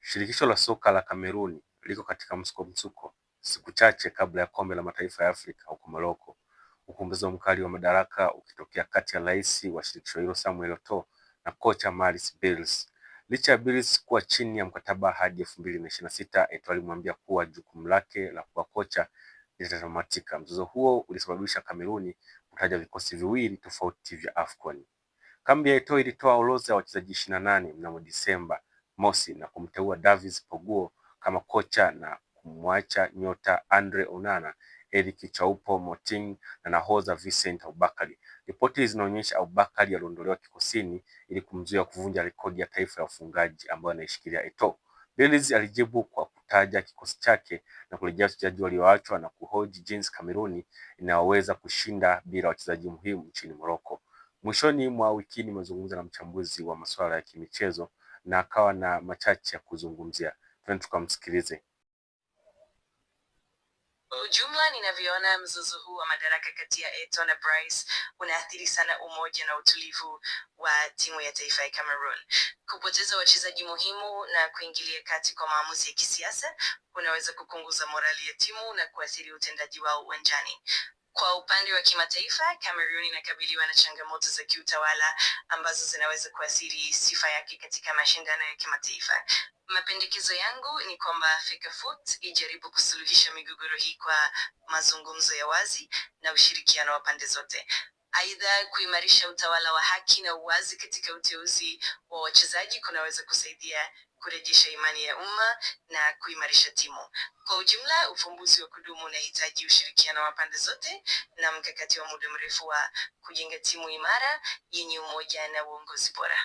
Shirikisho la soka la Kameruni liko katika msukosuko siku chache kabla ya kombe la mataifa ya Afrika huko Morocco, huku mzozo mkali wa madaraka ukitokea kati ya rais wa shirikisho hilo Samuel Eto'o na kocha Maurice Bills. Licha ya Bills kuwa chini ya mkataba hadi 2026, Eto'o alimwambia kuwa jukumu lake la kuwa kocha litatamatika. Mzozo huo ulisababisha Kameruni kutaja vikosi viwili tofauti vya AFCON. Kambi ya Eto'o ilitoa orodha ya wachezaji 28 mnamo Disemba mosi na kumteua Davis Poguo kama kocha na kumwacha nyota Andre Onana, Eric Choupo-Moting na nahodha Vincent Aboubakar. Ripoti zinaonyesha Aboubakar aliondolewa kikosini ili kumzuia kuvunja rekodi ya taifa ya ufungaji ambayo anaishikilia Eto'o. Bills alijibu kwa kutaja kikosi chake na kurejea wachezaji walioachwa na kuhoji jinsi Kameruni inaweza kushinda bila wachezaji muhimu nchini Morocco. Mwishoni mwa wiki nimezungumza na mchambuzi wa masuala ya kimichezo na akawa na machache ya kuzungumzia. Twende tukamsikilize. Ujumla ninavyoona mzozo huu wa madaraka kati ya Eto'o na Brice unaathiri sana umoja na utulivu wa timu ya taifa ya Cameroon. Kupoteza wachezaji muhimu na kuingilia kati kwa maamuzi ya kisiasa kunaweza kupunguza morali ya timu na kuathiri utendaji wao uwanjani. Kwa upande wa kimataifa, Cameroon inakabiliwa na changamoto za kiutawala ambazo zinaweza kuathiri sifa yake katika mashindano ya kimataifa. Mapendekezo yangu ni kwamba Fecafoot ijaribu kusuluhisha migogoro hii kwa mazungumzo ya wazi na ushirikiano wa pande zote. Aidha, kuimarisha utawala wa haki na uwazi katika uteuzi wa wachezaji kunaweza kusaidia kurejesha imani ya umma na kuimarisha timu. Kwa ujumla, ufumbuzi wa kudumu unahitaji ushirikiano wa pande zote na mkakati wa muda mrefu wa kujenga timu imara yenye umoja na uongozi bora.